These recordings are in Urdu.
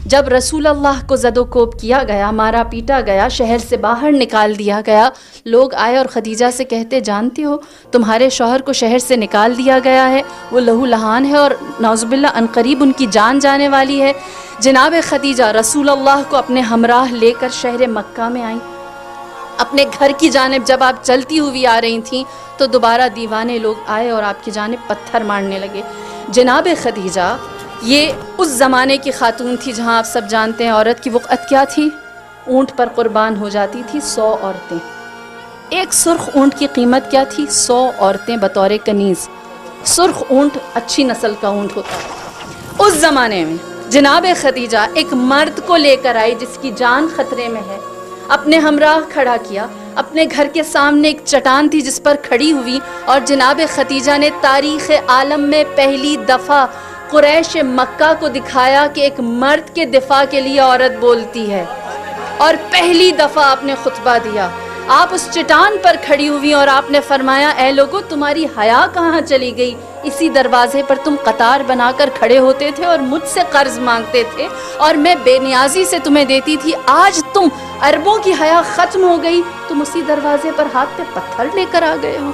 جب رسول اللہ کو زد و کوب کیا گیا، مارا پیٹا گیا، شہر سے باہر نکال دیا گیا، لوگ آئے اور خدیجہ سے کہتے جانتی ہو تمہارے شوہر کو شہر سے نکال دیا گیا ہے، وہ لہو لہان ہے اور نعوذ باللہ عنقریب ان کی جان جانے والی ہے۔ جناب خدیجہ رسول اللہ کو اپنے ہمراہ لے کر شہر مکہ میں آئیں۔ اپنے گھر کی جانب جب آپ چلتی ہوئی آ رہی تھیں تو دوبارہ دیوانے لوگ آئے اور آپ کی جانب پتھر مارنے لگے۔ جناب خدیجہ یہ اس زمانے کی خاتون تھی جہاں آپ سب جانتے ہیں عورت کی وقعت کیا تھی، اونٹ پر قربان ہو جاتی تھی 100 عورتیں۔ ایک سرخ اونٹ کی قیمت کیا تھی؟ 100 عورتیں بطور کنیز۔ سرخ اونٹ اچھی نسل کا اونٹ ہوتا ہے۔ اس زمانے میں جناب خدیجہ ایک مرد کو لے کر آئی جس کی جان خطرے میں ہے، اپنے ہمراہ کھڑا کیا، اپنے گھر کے سامنے ایک چٹان تھی جس پر کھڑی ہوئی، اور جناب خدیجہ نے تاریخ عالم میں پہلی دفعہ قریش مکہ کو دکھایا کہ ایک مرد کے دفاع کے لیے عورت بولتی ہے، اور پہلی دفعہ آپ نے خطبہ دیا۔ آپ اس چٹان پر کھڑی ہوئی اور آپ نے فرمایا اے لوگو تمہاری حیا کہاں چلی گئی؟ اسی دروازے پر تم قطار بنا کر کھڑے ہوتے تھے اور مجھ سے قرض مانگتے تھے اور میں بے نیازی سے تمہیں دیتی تھی، آج تم عربوں کی حیا ختم ہو گئی، تم اسی دروازے پر ہاتھ پہ پتھر لے کر آ گئے ہو۔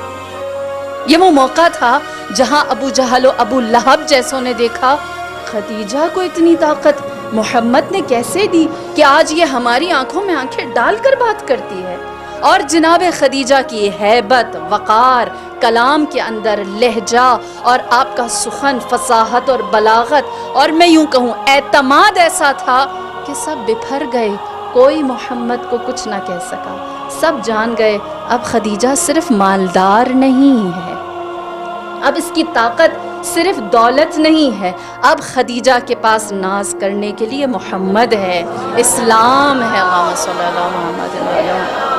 یہ وہ موقع تھا جہاں ابو جہل و ابو لہب جیسوں نے دیکھا خدیجہ کو اتنی طاقت محمد نے کیسے دی کہ آج یہ ہماری آنکھوں میں آنکھیں ڈال کر بات کرتی ہے۔ اور جناب خدیجہ کی ہیبت، وقار، کلام کے اندر لہجہ اور آپ کا سخن، فصاحت اور بلاغت اور میں یوں کہوں اعتماد ایسا تھا کہ سب بپھر گئے، کوئی محمد کو کچھ نہ کہہ سکا، سب جان گئے اب خدیجہ صرف مالدار نہیں ہے، اب اس کی طاقت صرف دولت نہیں ہے، اب خدیجہ کے پاس ناز کرنے کے لیے محمد ہے، اسلام ہے۔ اللہم صلی اللہ محمد وسلم۔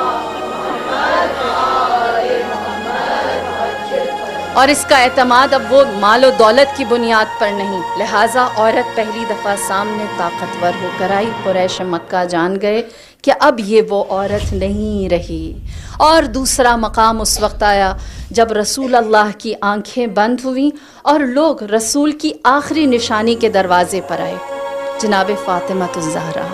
اور اس کا اعتماد اب وہ مال و دولت کی بنیاد پر نہیں، لہٰذا عورت پہلی دفعہ سامنے طاقتور ہو کر آئی۔ قریش مکہ جان گئے کہ اب یہ وہ عورت نہیں رہی۔ اور دوسرا مقام اس وقت آیا جب رسول اللہ کی آنکھیں بند ہوئیں اور لوگ رسول کی آخری نشانی کے دروازے پر آئے، جناب فاطمہ الزہرا۔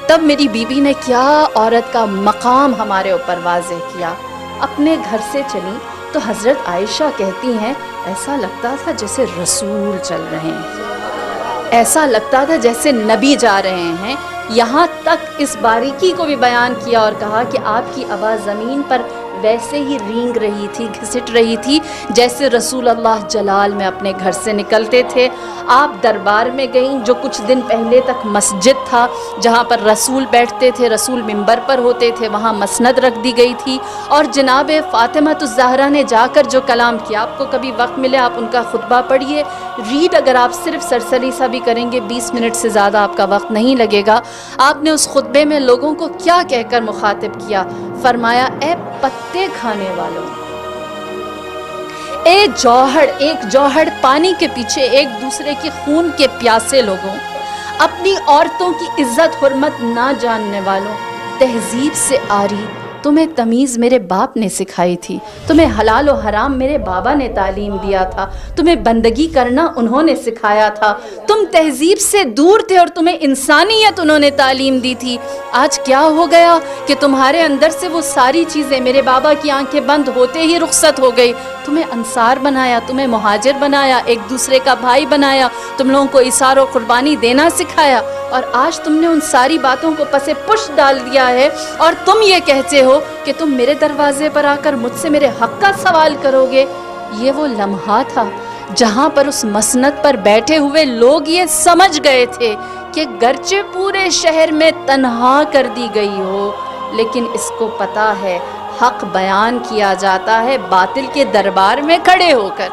تب میری بیوی نے کیا عورت کا مقام ہمارے اوپر واضح کیا۔ اپنے گھر سے چلی تو حضرت عائشہ کہتی ہیں ایسا لگتا تھا جیسے رسول چل رہے ہیں، ایسا لگتا تھا جیسے نبی جا رہے ہیں۔ یہاں تک اس باریکی کو بھی بیان کیا اور کہا کہ آپ کی آواز زمین پر ویسے ہی رینگ رہی تھی، گھسٹ رہی تھی جیسے رسول اللہ جلال میں اپنے گھر سے نکلتے تھے۔ آپ دربار میں گئیں جو کچھ دن پہلے تک مسجد تھا جہاں پر رسول بیٹھتے تھے، رسول منبر پر ہوتے تھے، وہاں مسند رکھ دی گئی تھی، اور جناب فاطمہ الزہرا نے جا کر جو کلام کیا، آپ کو کبھی وقت ملے آپ ان کا خطبہ پڑھیے، ریڈ اگر آپ صرف سرسری سا بھی کریں گے 20 منٹ سے زیادہ آپ کا وقت نہیں لگے گا۔ آپ نے اس خطبے میں لوگوں کو کیا کہہ کر مخاطب کیا؟ فرمایا اے پتے کھانے والوں، ایک جوہر پانی کے پیچھے ایک دوسرے کی خون کے پیاسے لوگوں، اپنی عورتوں کی عزت حرمت نہ جاننے والوں، تہذیب سے آری، تمہیں تمیز میرے باپ نے سکھائی تھی، تمہیں حلال و حرام میرے بابا نے تعلیم دیا تھا، تمہیں بندگی کرنا انہوں نے سکھایا تھا، تم تہذیب سے دور تھے اور تمہیں انسانیت انہوں نے تعلیم دی تھی۔ آج کیا ہو گیا کہ تمہارے اندر سے وہ ساری چیزیں میرے بابا کی آنکھیں بند ہوتے ہی رخصت ہو گئی، تمہیں انصار بنایا، تمہیں مہاجر بنایا، ایک دوسرے کا بھائی بنایا، تم لوگوں کو اثار و قربانی دینا سکھایا، اور آج تم نے ان ساری باتوں کو پس پش ڈال دیا ہے اور تم یہ کہتے ہو کہ تم میرے دروازے پر آ کر مجھ سے میرے حق کا سوال کرو گے۔ یہ وہ لمحہ تھا جہاں پر اس مسند پر بیٹھے ہوئے لوگ یہ سمجھ گئے تھے کہ گرچہ پورے شہر میں تنہا کر دی گئی ہو لیکن اس کو پتہ ہے حق بیان کیا جاتا ہے باطل کے دربار میں کھڑے ہو کر۔